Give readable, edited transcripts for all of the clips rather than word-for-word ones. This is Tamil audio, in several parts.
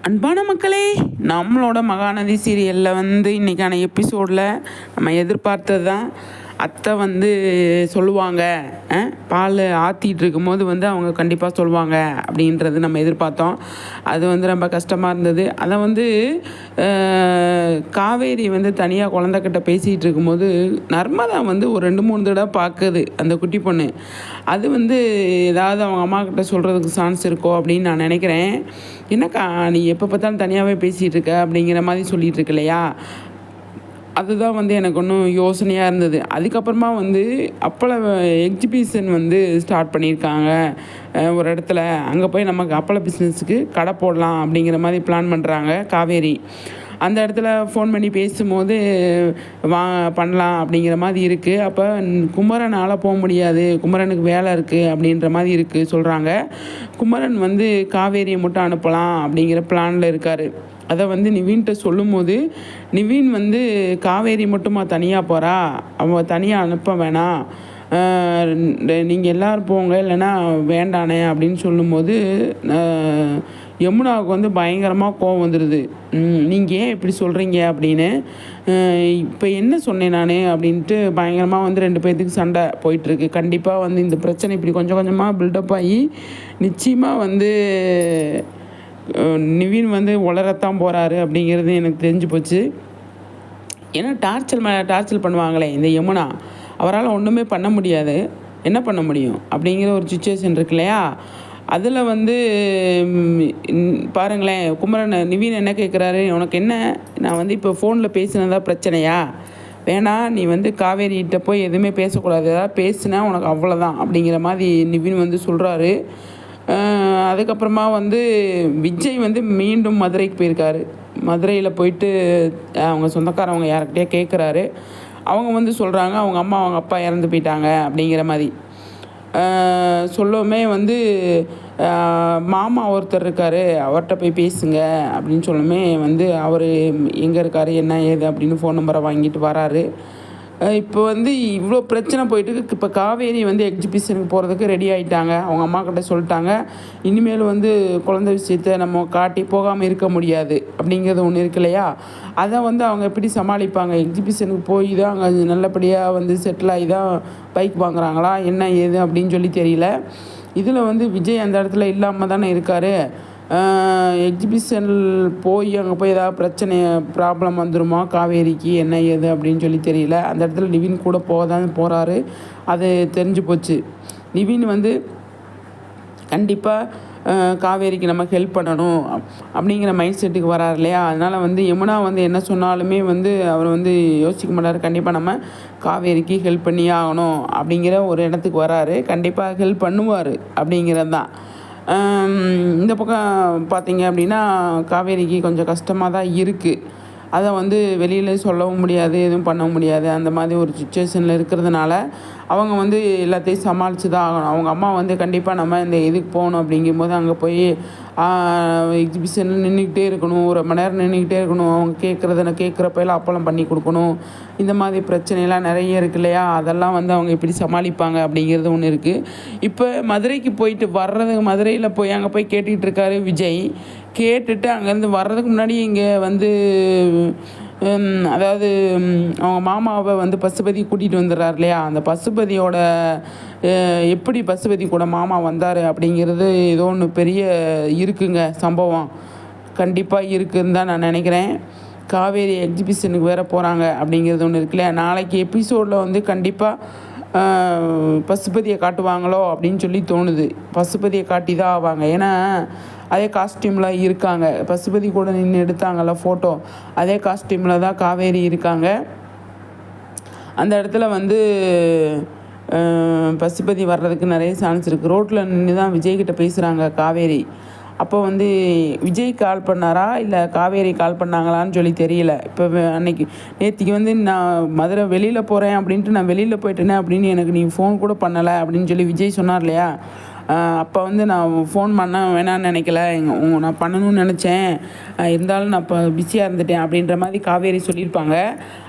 அன்பான மக்களே, நம்மளோட மகாநதி சீரியலில் இன்றைக்கான எபிசோடில் நம்ம எதிர்பார்த்தது தான். அத்தை சொல்லுவாங்க, பால் ஆற்றிட்டு இருக்கும்போது அவங்க கண்டிப்பாக சொல்லுவாங்க அப்படின்றது நம்ம எதிர்பார்த்தோம். அது ரொம்ப கஷ்டமாக இருந்தது. அதை காவேரி தனியாக குழந்தைக்கிட்ட பேசிகிட்டு இருக்கும்போது நர்மதா ஒரு 2-3 தடவை பார்க்குது அந்த குட்டி பொண்ணு. அது ஏதாவது அவங்க அம்மா கிட்ட சொல்கிறதுக்கு சான்ஸ் இருக்கோ அப்படின்னு நான் நினைக்கிறேன். என்னக்கா நீ எப்போ பார்த்தாலும் தனியாகவே பேசிகிட்டு இருக்க அப்படிங்கிற மாதிரி சொல்லிகிட்டு இருக்கு இல்லையா? அதுதான் எனக்கு ஒன்றும் யோசனையாக இருந்தது. அதுக்கப்புறமா அப்பள எக்ஸிபிஷன் ஸ்டார்ட் பண்ணியிருக்காங்க ஒரு இடத்துல. அங்கே போய் நமக்கு அப்பள பிஸ்னஸுக்கு கடை போடலாம் அப்படிங்கிற மாதிரி பிளான் பண்ணுறாங்க காவேரி. அந்த இடத்துல ஃபோன் பண்ணி பேசும்போது பண்ணலாம் அப்படிங்கிற மாதிரி இருக்குது. அப்போ குமரனால் போக முடியாது, குமரனுக்கு வேலை இருக்குது அப்படின்ற மாதிரி இருக்குது சொல்கிறாங்க. குமரன் காவேரியை மட்டும் அனுப்பலாம் அப்படிங்கிற பிளானில் இருக்கார். அதை நிவீன்கிட்ட சொல்லும்போது நிவீன் காவேரி மட்டுமா தனியாக போகிறா, அவன் தனியாக அனுப்ப வேணாம், நீங்கள் எல்லோரும் போங்க, இல்லைன்னா வேண்டானே அப்படின்னு சொல்லும்போது யமுனாவுக்கு பயங்கரமாக கோவம் வந்துடுது. நீங்கள் ஏன் இப்படி சொல்கிறீங்க அப்படின்னு. இப்போ என்ன சொன்னேன் நான் அப்படின்ட்டு பயங்கரமாக 2 பேர்த்துக்கு சண்டை போயிட்டுருக்கு. கண்டிப்பாக இந்த பிரச்சனை இப்படி கொஞ்சம் கொஞ்சமாக பில்டப் ஆகி நிச்சயமாக நிவீன் உளரத்தான் போகிறாரு அப்படிங்கிறது எனக்கு தெரிஞ்சு போச்சு. ஏன்னா டார்ச்சர் பண்ணுவாங்களே இந்த யமுனா, அவரால் ஒன்றுமே பண்ண முடியாது, என்ன பண்ண முடியும் அப்படிங்கிற ஒரு சுச்சுவேஷன் இருக்கு இல்லையா? அதில் பாருங்களேன், குமரன் நிவீன் என்ன கேட்குறாரு, உனக்கு என்ன, நான் இப்போ ஃபோனில் பேசினதா பிரச்சனையா, வேணாம் நீ காவேரிகிட்ட போய் எதுவுமே பேசக்கூடாது, ஏதாவது பேசுனா உனக்கு அவ்வளோதான் அப்படிங்கிற மாதிரி நிவீன் சொல்கிறாரு. அதுக்கப்புறமா விஜய் மீண்டும் மதுரைக்கு போயிருக்காரு. மதுரையில் போயிட்டு அவங்க சொந்தக்காரவங்க யார்கிட்டயே கேட்குறாரு. அவங்க சொல்கிறாங்க அவங்க அம்மா அவங்க அப்பா இறந்து போயிட்டாங்க அப்படிங்கிற மாதிரி சொல்லவுமே மாமா ஒருத்தர் இருக்கார், அவர்கிட்ட போய் பேசுங்க அப்படின்னு சொல்லுமே அவர் எங்கே இருக்கார் என்ன ஏது அப்படின்னு ஃபோன் நம்பரை வாங்கிட்டு வராரு. இப்போ இவ்வளோ பிரச்சனை போயிட்டு இப்போ காவேரி எக்ஸிபிஷனுக்கு போகிறதுக்கு ரெடி ஆகிட்டாங்க. அவங்க அம்மா கிட்ட சொல்லிட்டாங்க, இனிமேல் குழந்தை விஷயத்தை நம்ம காட்டி போகாமல் இருக்க முடியாது அப்படிங்கிறது ஒன்று இருக்கு இல்லையா? அதை அவங்க எப்படி சமாளிப்பாங்க? எக்ஸிபிஷனுக்கு போய் தான் அங்கே நல்லபடியாக செட்டில் ஆகி தான் பைக் வாங்குறாங்களா என்ன ஏது அப்படின்னு சொல்லி தெரியல. இதில் விஜய் அந்த இடத்துல இல்லாமல் தானே இருக்கார். எக்ஸிபிஷன் போய் அங்கே போய் ஏதாவது ப்ராப்ளம் வந்துடுமா காவேரிக்கு என்ன ஏது அப்படின்னு சொல்லி தெரியல. அந்த இடத்துல நிவின் கூட போகிறாரு, அது தெரிஞ்சு போச்சு. நிவின் கண்டிப்பாக காவேரிக்கு நம்ம ஹெல்ப் பண்ணணும் அப்படிங்கிற மைண்ட் செட்டுக்கு வராரு இல்லையா? அதனால் யமுனா என்ன சொன்னாலுமே அவர் யோசிக்க மாட்டார். கண்டிப்பாக நம்ம காவேரிக்கு ஹெல்ப் பண்ணியே ஆகணும் அப்படிங்கிற ஒரு இடத்துக்கு வராரு. கண்டிப்பாக ஹெல்ப் பண்ணுவார் அப்படிங்கிறது தான். இந்த பக்கம் பார்த்திங்க அப்படின்னா காவேரிக்கு கொஞ்சம் கஷ்டமாக தான் இருக்குது. அதை வெளியில் சொல்லவும் முடியாது, எதுவும் பண்ணவும் முடியாது. அந்த மாதிரி ஒரு சுச்சுவேஷனில் இருக்கிறதுனால அவங்க எல்லாத்தையும் சமாளித்து தான் ஆகணும். அவங்க அம்மா கண்டிப்பாக நம்ம இந்த இதுக்கு போகணும் அப்படிங்கும்போது அங்கே போய் எக்ஸிபிஷனில் நின்றுக்கிட்டே இருக்கணும், 1 மணி நேரம் நின்றுக்கிட்டே இருக்கணும், அவங்க கேட்குறப்பெல்லாம் அப்பளம் பண்ணி கொடுக்கணும். இந்த மாதிரி பிரச்சனைலாம் நிறைய இருக்கு இல்லையா? அதெல்லாம் அவங்க எப்படி சமாளிப்பாங்க அப்படிங்கிறது ஒன்று இருக்குது. இப்போ மதுரைக்கு போயிட்டு மதுரையில் போய் அங்கே போய் கேட்டுக்கிட்டு இருக்காரு விஜய். கேட்டுட்டு அங்கேருந்து வர்றதுக்கு முன்னாடி இங்கே அதாவது அவங்க மாமாவை பசுபதி கூட்டிகிட்டு வந்துடுறார் இல்லையா? அந்த பசுபதியோட எப்படி பசுபதி கூட மாமா வந்தார் அப்படிங்கிறது ஏதோ ஒன்று பெரிய இருக்குங்க சம்பவம், கண்டிப்பாக இருக்குதுன்னு தான் நான் நினைக்கிறேன். காவேரி எக்ஸிபிஷனுக்கு வேறு போகிறாங்க அப்படிங்கிறது ஒன்று இருக்கு இல்லையா? நாளைக்கு எபிசோடில் கண்டிப்பாக பசுபதியை காட்டுவாங்களோ அப்படின்னு சொல்லி தோணுது. பசுபதியை காட்டி தான் ஆவாங்க. ஏன்னா அதே காஸ்டியூமில் இருக்காங்க. பசுபதி கூட நின்று எடுத்தாங்கள்ல ஃபோட்டோ, அதே காஸ்டியூமில் தான் காவேரி இருக்காங்க. அந்த இடத்துல பசுபதி வர்றதுக்கு நிறைய சான்ஸ் இருக்குது. ரோட்டில் நின்று தான் விஜய்கிட்ட பேசுகிறாங்க காவேரி. அப்போ விஜய் கால் பண்ணாரா இல்லை காவேரி கால் பண்ணாங்களான்னு சொல்லி தெரியல. இப்போ அன்னைக்கு நேற்றுக்கு நான் மதுரை வெளியில் போகிறேன் அப்படின்ட்டு நான் வெளியில் போயிட்டேனே அப்படின்னு எனக்கு நீ ஃபோன் கூட பண்ணலை அப்படின்னு சொல்லி விஜய் சொன்னார் இல்லையா? அப்போ வந்து நான் ஃபோன் பண்ண வேணான்னு நினைக்கல, நான் பண்ணணும்னு நினச்சேன், இருந்தாலும் நான் இப்போ பிஸியாக இருந்துட்டேன் அப்படின்ற மாதிரி காவேரி சொல்லியிருப்பாங்க.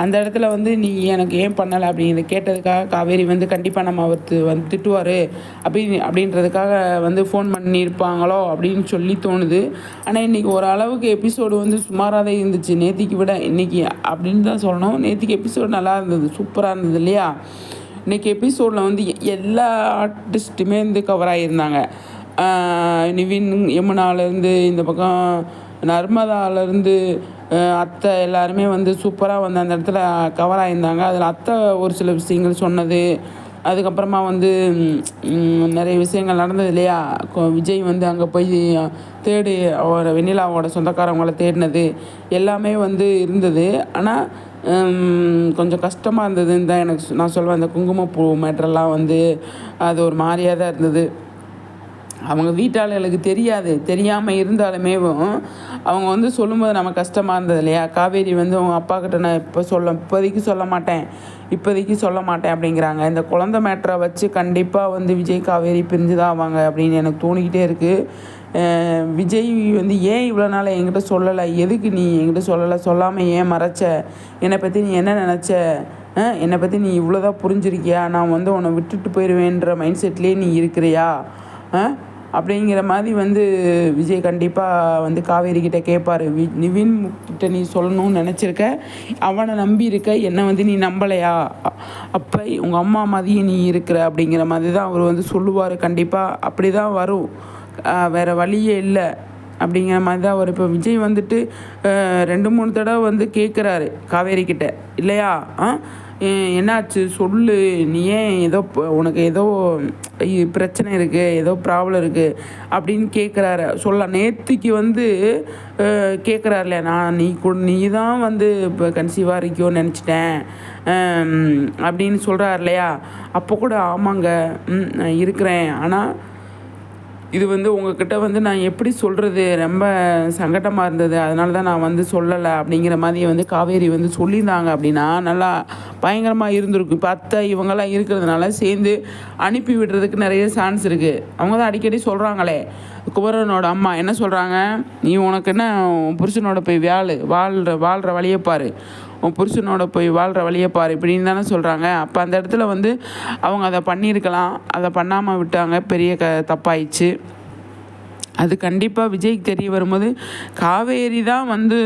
அந்த இடத்துல வந்து நீ எனக்கு ஏன் பண்ணலை அப்படிங்கிறத கேட்டதுக்காக காவேரி வந்து கண்டிப்பாக நம்ம அவர் வந்து திட்டுவார் அப்படின்றதுக்காக வந்து ஃபோன் பண்ணியிருப்பாங்களோ அப்படின்னு சொல்லி தோணுது. ஆனால் இன்றைக்கி ஓரளவுக்கு எபிசோடு வந்து சுமாராக தான் இருந்துச்சு, நேத்திக்கு விட இன்றைக்கி அப்படின்னு தான் சொல்லணும். நேத்திக்கு எபிசோடு நல்லா இருந்தது, சூப்பராக இருந்தது இல்லையா? இன்றைக்கி எபிசோடில் வந்து எல்லா ஆர்டிஸ்ட்டுமே வந்து கவர் ஆகியிருந்தாங்க. நிவின், யமுனாலேருந்து இந்த பக்கம் நர்மதாலேருந்து அத்தை எல்லாருமே வந்து சூப்பராக வந்து அந்த இடத்துல கவர் ஆகியிருந்தாங்க. அதில் அத்தை ஒரு சில விஷயங்கள் சொன்னது, அதுக்கப்புறமா வந்து நிறைய விஷயங்கள் நடந்தது இல்லையா? விஜய் வந்து அங்கே போய் தேடி வெண்ணிலாவோட சொந்தக்காரவங்கள தேடினது எல்லாமே வந்து இருந்தது. ஆனால் கொஞ்சம் கஷ்டமாக இருந்ததுன்னு தான் நான் சொல்வேன். அந்த குங்குமப்பூ மேட்டரெல்லாம் வந்து அது ஒரு மாதிரியாக தான் இருந்தது. அவங்க வீட்டாளர்களுக்கு தெரியாமல் இருந்தாலுமே அவங்க வந்து சொல்லும்போது நம்ம கஷ்டமாக இருந்தது இல்லையா? காவேரி வந்து அவங்க அப்பாக்கிட்ட நான் இப்போதைக்கு சொல்ல மாட்டேன் அப்படிங்கிறாங்க. இந்த குழந்தை மேட்டரை வச்சு கண்டிப்பாக வந்து விஜய் காவேரி பிரிஞ்சு தான் ஆவாங்க அப்படின்னு எனக்கு தோணிக்கிட்டே இருக்குது. விஜய் வந்து ஏன் இவ்வளோ நாள் என்கிட்ட சொல்லலை, எதுக்கு நீ என்கிட்ட சொல்லாமல் ஏன் மறைச்ச, என்னை பற்றி நீ என்ன நினச்ச, என்னை பற்றி நீ இவ்வளோதான் புரிஞ்சிருக்கியா, நான் வந்து உன்னை விட்டுட்டு போயிடுவேன்ற மைண்ட் செட்லேயே நீ இருக்கிறியா அப்படிங்கிற மாதிரி வந்து விஜய் கண்டிப்பாக வந்து காவேரி கிட்டே கேட்பார். நிவின் கிட்ட நீ சொல்லணும்னு நினச்சிருக்க, அவனை நம்பி இருக்க, என்னை வந்து நீ நம்பலையா, அப்போ உங்கள் அம்மா மாதிரியே நீ இருக்கிற அப்படிங்கிற மாதிரி தான் அவர் வந்து சொல்லுவார். கண்டிப்பாக அப்படி தான் வரும், வேறு வழியே இல்லை அப்படிங்கிற மாதிரி தான் அவர். இப்போ விஜய் வந்துட்டு 2-3 தடவை வந்து கேட்குறாரு காவேரி கிட்ட இல்லையா? என்னாச்சு சொல்லு, நீ ஏன் ஏதோ உனக்கு ஏதோ பிரச்சனை இருக்குது, ஏதோ ப்ராப்ளம் இருக்குது அப்படின்னு கேட்குறாரு. நேத்திக்கு வந்து கேட்குறாரு இல்லையா, நீ தான் வந்து இப்போ கன்சீவாக இருக்கியோன்னு நினச்சிட்டேன் அப்படின்னு சொல்கிறார் இல்லையா? அப்போ கூட ஆமாங்க நான் இருக்கிறேன், ஆனால் இது வந்து உங்ககிட்ட வந்து நான் எப்படி சொல்கிறது, ரொம்ப சங்கடமாக இருந்தது, அதனால தான் நான் வந்து சொல்லலை அப்படிங்கிற மாதிரி வந்து காவேரி வந்து சொல்லியிருந்தாங்க அப்படின்னா நல்லா பயங்கரமாக இருந்திருக்கும். இப்போ அத்தை இவங்கெல்லாம் இருக்கிறதுனால சேர்ந்து அனுப்பி விடுறதுக்கு நிறைய சான்ஸ் இருக்குது. அவங்க தான் அடிக்கடி சொல்கிறாங்களே, குமரனோட அம்மா என்ன சொல்கிறாங்க, நீ உனக்கு என்ன புருஷனோட போய் வாழ்கிற வழியை பாரு, உன் புருஷனோட போய் வாழ்கிற வழியை பாரு இப்படின்னு தானே சொல்கிறாங்க. அப்போ அந்த இடத்துல வந்து அவங்க அதை பண்ணியிருக்கலாம், அதை பண்ணாமல் விட்டாங்க, பெரிய தப்பாயிடுச்சு. அது கண்டிப்பாக விஜய்க்கு தெரிய வரும்போது காவேரி தான் வந்து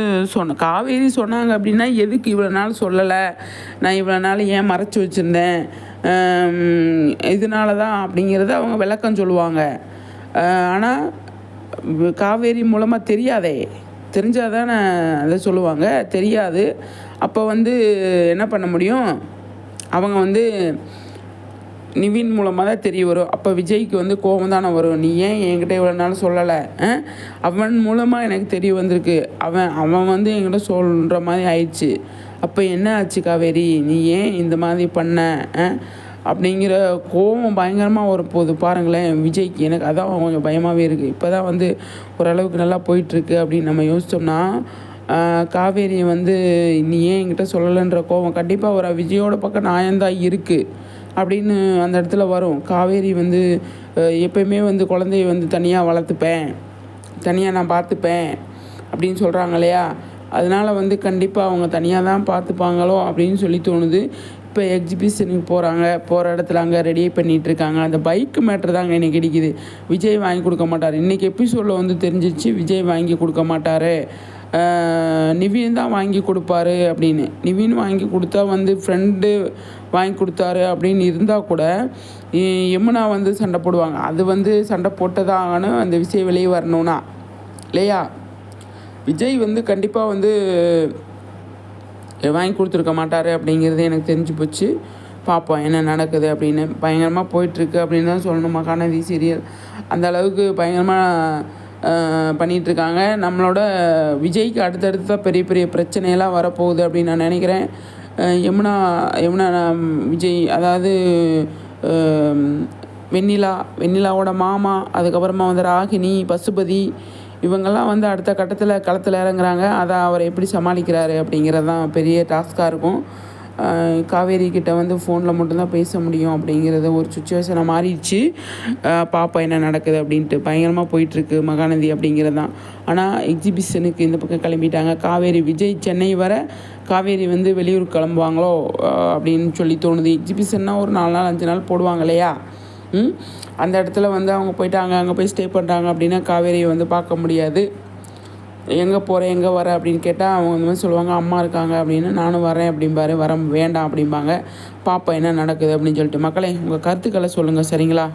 காவேரி சொன்னாங்க அப்படின்னா எதுக்கு இவ்வளோ நாள் சொல்லலை, நான் இவ்வளோ நாள் ஏன் மறைச்சி வச்சுருந்தேன், இதனால தான் அப்படிங்கிறத அவங்க விளக்கம் சொல்லுவாங்க. ஆனால் காவேரி மூலமாக தெரிஞ்சால் தானே அதை சொல்லுவாங்க, தெரியாது. அப்போ வந்து என்ன பண்ண முடியும், அவங்க வந்து நிவின் மூலமாக தான் தெரிய வரும். அப்போ விஜய்க்கு வந்து கோபம் தானே வரும், நீ ஏன் என்கிட்ட இவ்வளோ நாள் சொல்லலை, அவன் மூலமாக எனக்கு தெரிய வந்திருக்கு, அவன் வந்து என்கிட்ட சொல்கிற மாதிரி ஆயிடுச்சு, அப்போ என்ன ஆச்சு காவேரி, நீ ஏன் இந்த மாதிரி பண்ண அப்படிங்கிற கோபம் பயங்கரமாக வரப்போகுது பாருங்களேன் விஜய்க்கு. எனக்கு அதான் கொஞ்சம் பயமாகவே இருக்குது. இப்போ தான் வந்து ஓரளவுக்கு நல்லா போயிட்டுருக்கு அப்படின்னு நம்ம யோசித்தோம்னா, காவேரியை வந்து நீ ஏன் என்கிட்ட சொல்லலைன்ற கோபம் கண்டிப்பாக ஒரு விஜயோட பக்கம் நியாயம்தான் இருக்குது அப்படின்னு அந்த இடத்துல வரும். காவேரி வந்து எப்போயுமே வந்து குழந்தைய வந்து தனியாக வளர்த்துப்பேன், தனியாக நான் பார்த்துப்பேன் அப்படின்னு சொல்கிறாங்க இல்லையா? அதனால் வந்து கண்டிப்பாக அவங்க தனியாக தான் பார்த்துப்பாங்களோ அப்படின்னு சொல்லி தோணுது. இப்போ எக்ஸிபிஷனுக்கு போகிற இடத்துல அங்கே ரெடி பண்ணிகிட்ருக்காங்க. அந்த பைக்கு மேட்ரு தாங்க எனக்கு கிடைக்குது. விஜய் வாங்கி கொடுக்க மாட்டார். இன்றைக்கி எபிசோடில் வந்து தெரிஞ்சிச்சு விஜய் வாங்கி கொடுக்க மாட்டார், நிவின் தான் வாங்கி கொடுப்பாரு அப்படின்னு. நிவின் வாங்கி கொடுத்தா வந்து ஃப்ரெண்டு வாங்கி கொடுத்தாரு அப்படின்னு இருந்தால் கூட யமுனா வந்து சண்டை போடுவாங்க. அது வந்து சண்டை போட்டதாகனு அந்த விஷயம் வெளியே வரணும்னா இல்லையா? விஜய் வந்து கண்டிப்பாக வந்து வாங்கி கொடுத்துருக்க மாட்டார் அப்படிங்கிறது எனக்கு தெரிஞ்சு போச்சு. பார்ப்போம் என்ன நடக்குது அப்படின்னு. பயங்கரமாக போயிட்டுருக்கு அப்படின்னு தான் சொல்லணும். மகாநதி சீரியல் அந்த அளவுக்கு பயங்கரமாக பண்ணிகிட்ருக்காங்க. நம்மளோட விஜய்க்கு அடுத்தடுத்து தான் பெரிய பெரிய பிரச்சனையெல்லாம் வரப்போகுது அப்படின்னு நான் நினைக்கிறேன். யமுனா விஜய், அதாவது வெண்ணிலாவோட மாமா, அதுக்கப்புறமா வந்து ராகினி, பசுபதி, இவங்கெல்லாம் வந்து அடுத்த கட்டத்தில் களத்தில் இறங்குறாங்க. அதை அவர் எப்படி சமாளிக்கிறாரு அப்படிங்கிறது தான் பெரிய டாஸ்காக இருக்கும். காவேரி கிட்ட வந்து ஃபோனில் மட்டும்தான் பேச முடியும் அப்படிங்கிறத ஒரு சுச்சுவேஷனாக மாறிடுச்சு. பாப்பா என்ன நடக்குது அப்படின்ட்டு பயங்கரமாக போயிட்டுருக்கு மகாநதி அப்படிங்கிறது தான். ஆனால் எக்ஸிபிஷனுக்கு இந்த பக்கம் கிளம்பிட்டாங்க. காவேரி விஜய் சென்னை வர காவேரி வந்து வெளியூர் கிளம்புவாங்களோ அப்படின்னு சொல்லி தோணுது. எக்ஸிபிஷன்னா ஒரு 4 நாள் 5 நாள் போடுவாங்க இல்லையா? அந்த இடத்துல வந்து அவங்க போயிட்டாங்க, அங்கே போய் ஸ்டே பண்ணுறாங்க அப்படின்னா காவேரியை வந்து பார்க்க முடியாது. எங்கே போகிறேன் எங்கே வர அப்படின்னு கேட்டால் அவங்க இந்த மாதிரி சொல்லுவாங்க, அம்மா இருக்காங்க அப்படின்னு. நானும் வரேன் அப்படிம்பாரு. வர வேண்டாம் அப்படிம்பாங்க. பாப்பா என்ன நடக்குது அப்படின்னு சொல்லிட்டு. மக்களே, உங்கள் கருத்துக்களை சொல்லுங்கள், சரிங்களா?